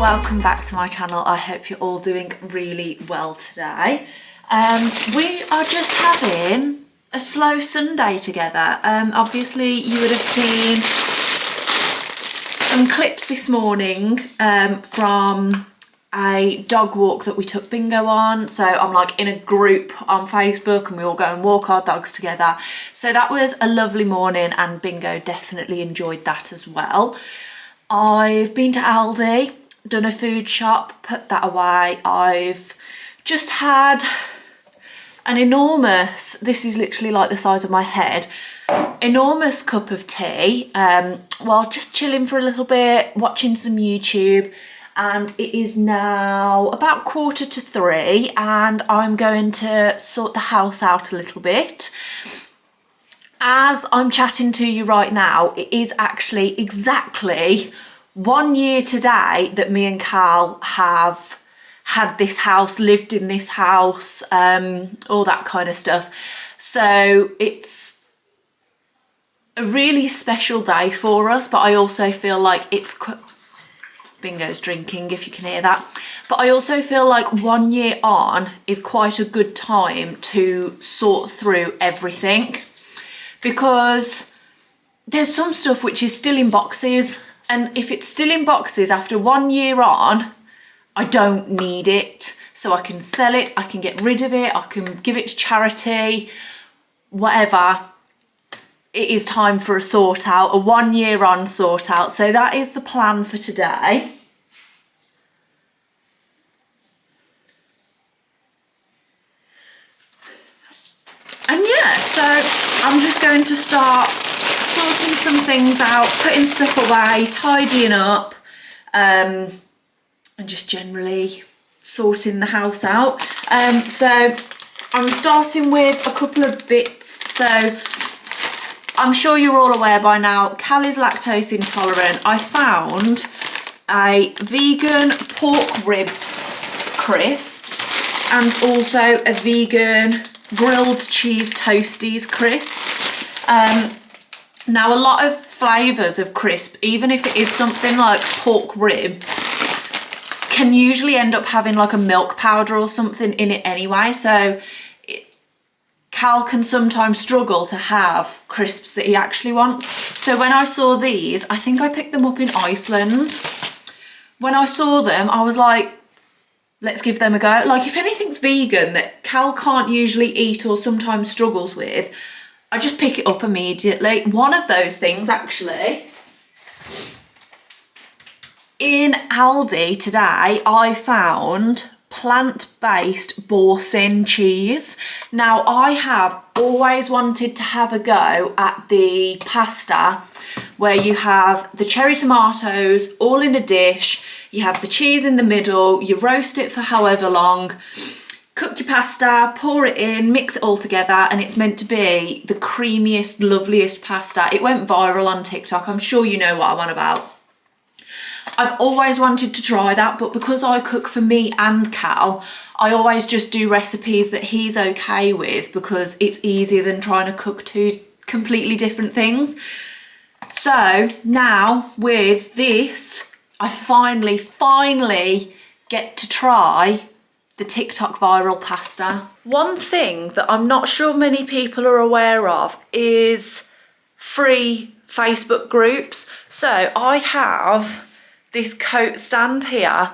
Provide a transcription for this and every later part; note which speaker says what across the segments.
Speaker 1: welcome back to my channel. I hope you're all doing really well today. We are just having a slow Sunday together. Obviously you would have seen some clips this morning from a dog walk that we took Bingo on. So I'm like in a group on Facebook and we all go and walk our dogs together. So that was a lovely morning and Bingo definitely enjoyed that as well. I've been to Aldi, done a food shop, put that away. I've just had an enormous, this is literally like the size of my head, enormous cup of tea while just chilling for a little bit, watching some YouTube. And it is now about 2:45 and I'm going to sort the house out a little bit. As I'm chatting to you right now, it is actually exactly 1 year today that me and Cal have had this house, lived in this house, all that kind of stuff. So it's a really special day for us, but I also feel like it's... Bingo's drinking, if you can hear that. But I also feel like 1 year on is quite a good time to sort through everything, because there's some stuff which is still in boxes, and if it's still in boxes after 1 year on, I don't need it. So I can sell it, I can get rid of it, I can give it to charity, whatever. It is time for a sort out, a 1 year on sort out. So that is the plan for today. And yeah, so I'm just going to start sorting some things out, putting stuff away, tidying up, and just generally sorting the house out. So I'm starting with a couple of bits. So I'm sure you're all aware by now, Cal is lactose intolerant. I found a vegan pork ribs crisps and also a vegan grilled cheese toasties crisps. Now a lot of flavours of crisp, even if it is something like pork ribs, can usually end up having like a milk powder or something in it anyway. So Cal can sometimes struggle to have crisps that he actually wants. So when I saw these, I think I picked them up in Iceland. When I saw them, I was like, let's give them a go. Like if anything's vegan that Cal can't usually eat or sometimes struggles with, I just pick it up immediately. One of those things actually, in Aldi today, I found plant-based Boursin cheese. Now I have always wanted to have a go at the pasta where you have the cherry tomatoes all in a dish, you have the cheese in the middle, you roast it for however long, cook your pasta, pour it in, mix it all together, and it's meant to be the creamiest, loveliest pasta. It went viral on TikTok. I'm sure you know what I'm on about. I've always wanted to try that, but because I cook for me and Cal, I always just do recipes that he's okay with because it's easier than trying to cook two completely different things. So now with this, I finally get to try the TikTok viral pasta. One thing that I'm not sure many people are aware of is free Facebook groups. So I have this coat stand here.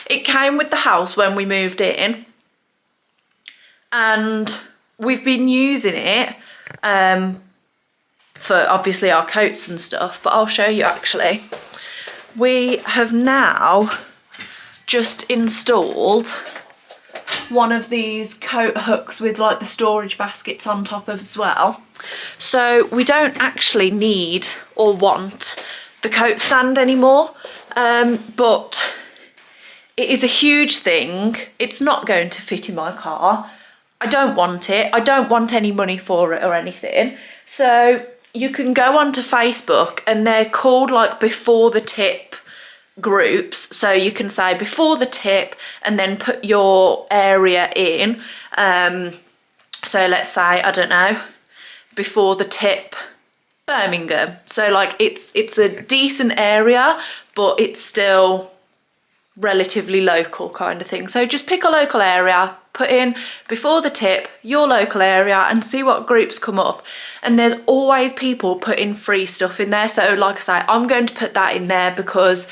Speaker 1: It came with the house when we moved in and we've been using it for obviously our coats and stuff, but I'll show you actually. We have now just installed one of these coat hooks with like the storage baskets on top as well. So we don't actually need or want the coat stand anymore. But it is a huge thing. It's not going to fit in my car. I don't want it. I don't want any money for it or anything. So you can go onto Facebook and they're called like before the tip groups. So you can say before the tip and then put your area in. So let's say, I don't know, before the tip Birmingham. So like it's a decent area, but it's still relatively local kind of thing. So just pick a local area, put in before the tip your local area and see what groups come up. And there's always people putting free stuff in there. So like I say, I'm going to put that in there because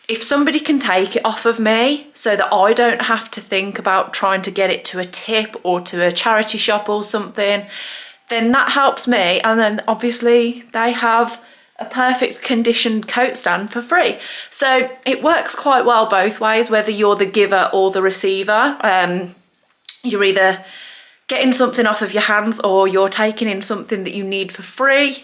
Speaker 1: if somebody can take it off of me so that I don't have to think about trying to get it to a tip or to a charity shop or something, then that helps me. And then obviously they have a perfect conditioned coat stand for free. So it works quite well both ways, whether you're the giver or the receiver. You're either getting something off of your hands or you're taking in something that you need for free.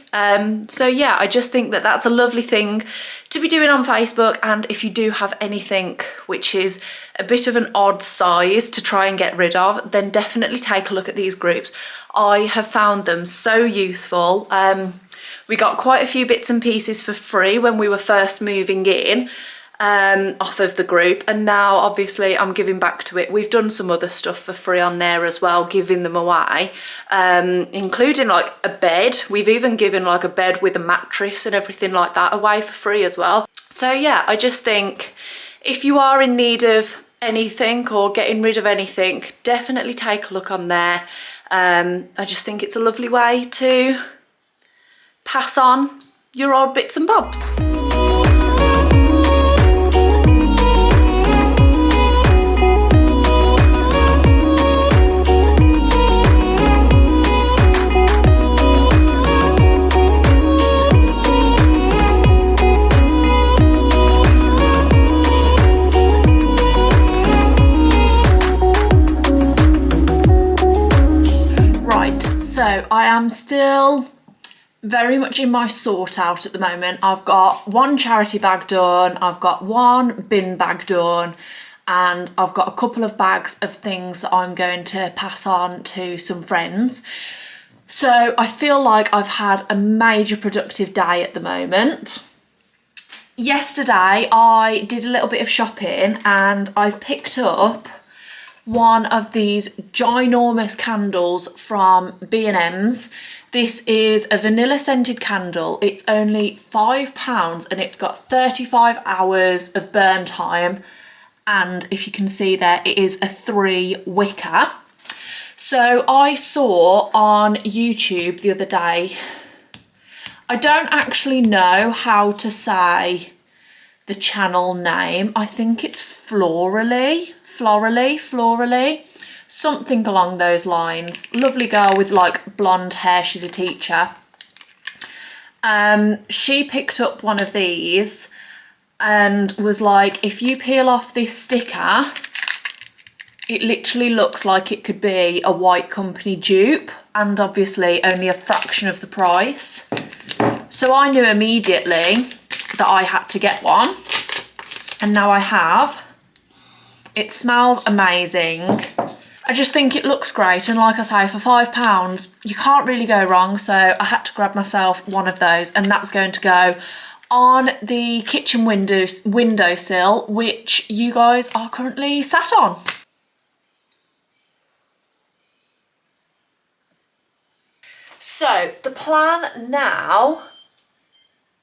Speaker 1: So yeah, I just think that that's a lovely thing to be doing on Facebook. And if you do have anything which is a bit of an odd size to try and get rid of, then definitely take a look at these groups. I have found them so useful. We got quite a few bits and pieces for free when we were first moving in, off of the group, and now obviously I'm giving back to it. We've done some other stuff for free on there as well, giving them away, including like a bed. We've even given like a bed with a mattress and everything like that away for free as well. So yeah, I just think if you are in need of anything or getting rid of anything, definitely take a look on there. I just think it's a lovely way to pass on your old bits and bobs. So I am still very much in my sort out at the moment. I've got one charity bag done, I've got one bin bag done, and I've got a couple of bags of things that I'm going to pass on to some friends. So I feel like I've had a major productive day at the moment. Yesterday I did a little bit of shopping and I've picked up one of these ginormous candles from B&M's. This is a vanilla scented candle. It's only £5 and it's got 35 hours of burn time. And if you can see there, it is a 3 wicker. So I saw on YouTube the other day, I don't actually know how to say the channel name. I think it's Florally, something along those lines. Lovely girl with like blonde hair, she's a teacher. She picked up one of these and was like, if you peel off this sticker, it literally looks like it could be a White Company dupe, and obviously only a fraction of the price. So I knew immediately that I had to get one, and now I have. It smells amazing. I just think it looks great, and like I say, for £5 you can't really go wrong, so I had to grab myself one of those, and that's going to go on the kitchen windowsill, which you guys are currently sat on. So the plan now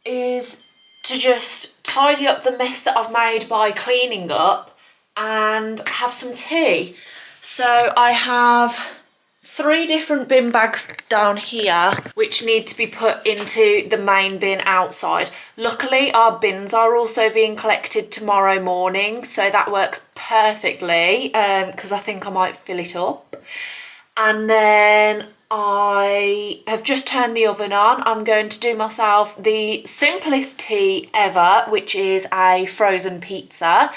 Speaker 1: is to just tidy up the mess that I've made by cleaning up and have some tea. So I have 3 different bin bags down here which need to be put into the main bin outside. Luckily our bins are also being collected tomorrow morning, so that works perfectly, because I think I might fill it up. And then I have just turned the oven on. I'm going to do myself the simplest tea ever, which is a frozen pizza.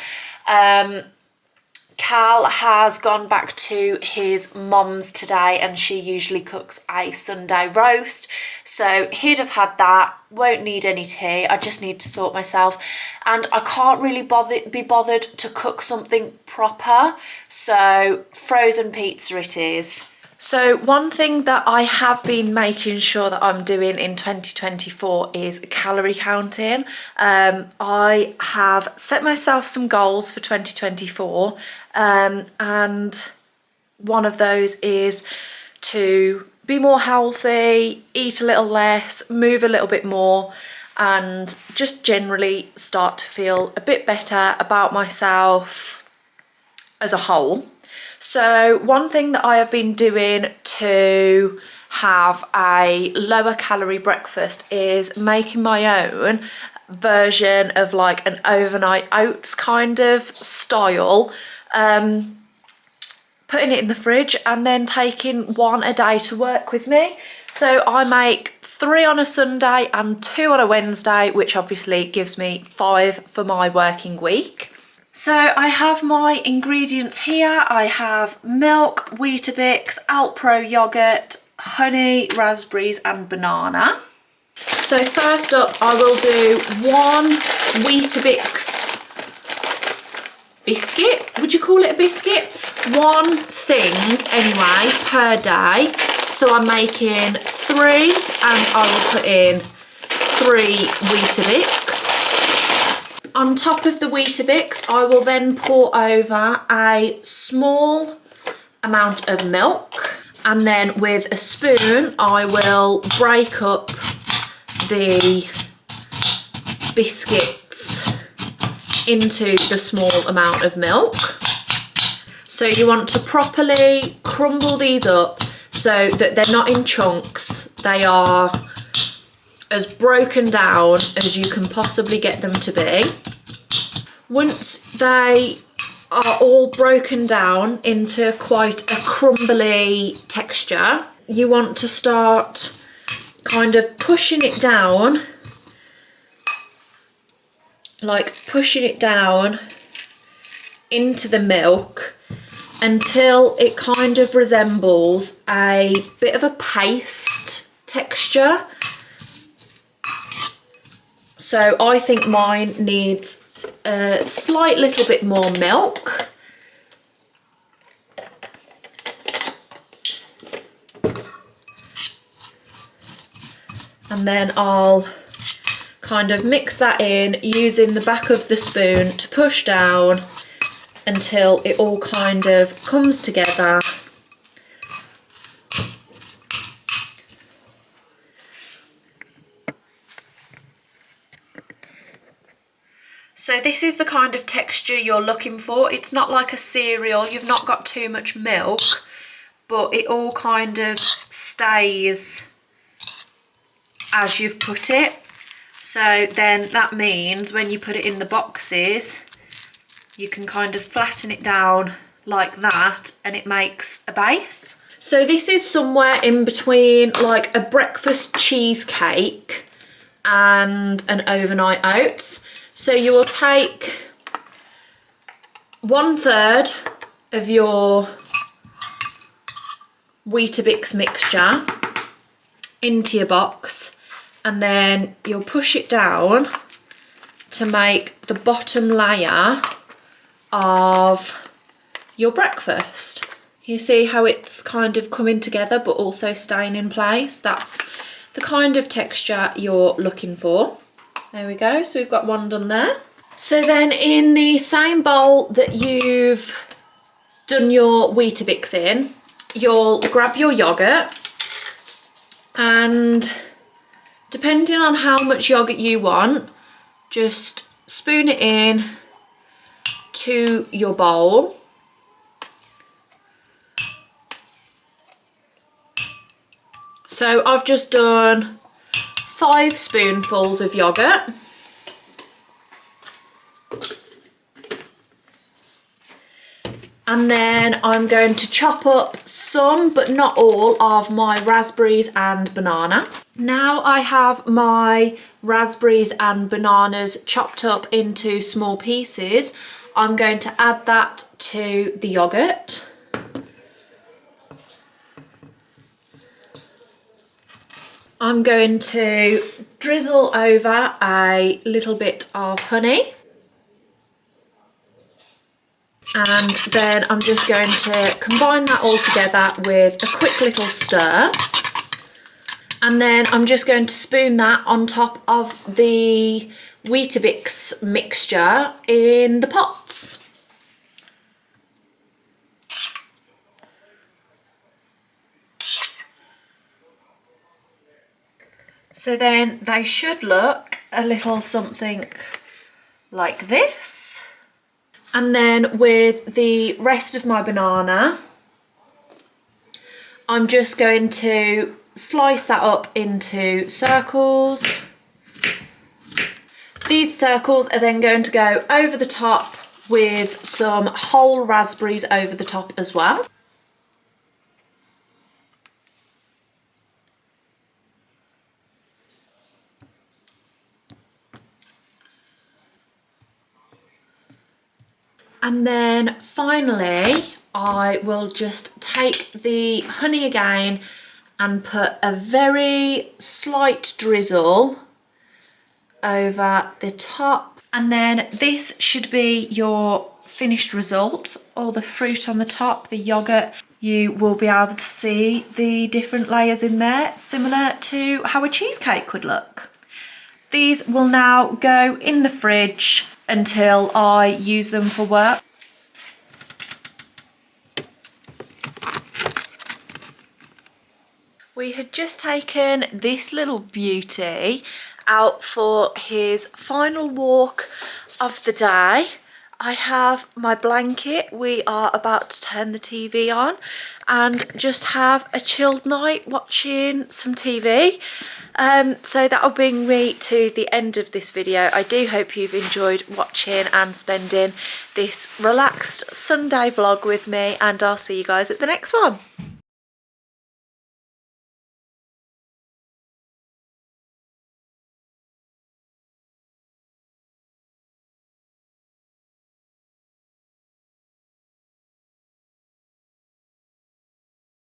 Speaker 1: Cal has gone back to his mum's today and she usually cooks a Sunday roast, so he'd have had that. Won't need any tea, I just need to sort myself, and I can't really be bothered to cook something proper, so frozen pizza it is. So one thing that I have been making sure that I'm doing in 2024 is calorie counting. I have set myself some goals for 2024, and one of those is to be more healthy, eat a little less, move a little bit more, and just generally start to feel a bit better about myself as a whole. So one thing that I have been doing to have a lower calorie breakfast is making my own version of like an overnight oats kind of style, putting it in the fridge and then taking one a day to work with me. So I make 3 on a Sunday and 2 on a Wednesday, which obviously gives me 5 for my working week. So I have my ingredients here. I have milk, Weetabix, Alpro yogurt, honey, raspberries and banana. So first up I will do 1 Weetabix biscuit. Would you call it a biscuit? 1 thing anyway per day. So I'm making 3 and I will put in 3 Weetabix. On top of the Weetabix, I will then pour over a small amount of milk, and then with a spoon I will break up the biscuits into the small amount of milk. So you want to properly crumble these up so that they're not in chunks, they are as broken down as you can possibly get them to be. Once they are all broken down into quite a crumbly texture, you want to start kind of pushing it down, like pushing it down into the milk until it kind of resembles a bit of a paste texture. So I think mine needs a slight little bit more milk. And then I'll kind of mix that in using the back of the spoon to push down until it all kind of comes together. So this is the kind of texture you're looking for. It's not like a cereal, you've not got too much milk, but it all kind of stays as you've put it. So then that means when you put it in the boxes, you can kind of flatten it down like that and it makes a base. So this is somewhere in between like a breakfast cheesecake and an overnight oats. So you will take 1/3 of your Weetabix mixture into your box, and then you'll push it down to make the bottom layer of your breakfast. You see how it's kind of coming together but also staying in place? That's the kind of texture you're looking for. There we go, so we've got one done there. So then in the same bowl that you've done your Weetabix in, you'll grab your yogurt, and depending on how much yogurt you want, just spoon it in to your bowl. So I've just done 5 spoonfuls of yogurt. And then I'm going to chop up some, but not all, of my raspberries and banana. Now I have my raspberries and bananas chopped up into small pieces. I'm going to add that to the yogurt. I'm going to drizzle over a little bit of honey. And then I'm just going to combine that all together with a quick little stir. And then I'm just going to spoon that on top of the Weetabix mixture in the pots. So then they should look a little something like this. And then with the rest of my banana, I'm just going to slice that up into circles. These circles are then going to go over the top with some whole raspberries over the top as well. And then finally, I will just take the honey again and put a very slight drizzle over the top. And then this should be your finished result. All the fruit on the top, the yogurt, you will be able to see the different layers in there, similar to how a cheesecake would look. These will now go in the fridge until I use them for work. We had just taken this little beauty out for his final walk of the day. I have my blanket. We are about to turn the TV on and just have a chilled night watching some TV. So that'll bring me to the end of this video. I do hope you've enjoyed watching and spending this relaxed Sunday vlog with me, and I'll see you guys at the next one.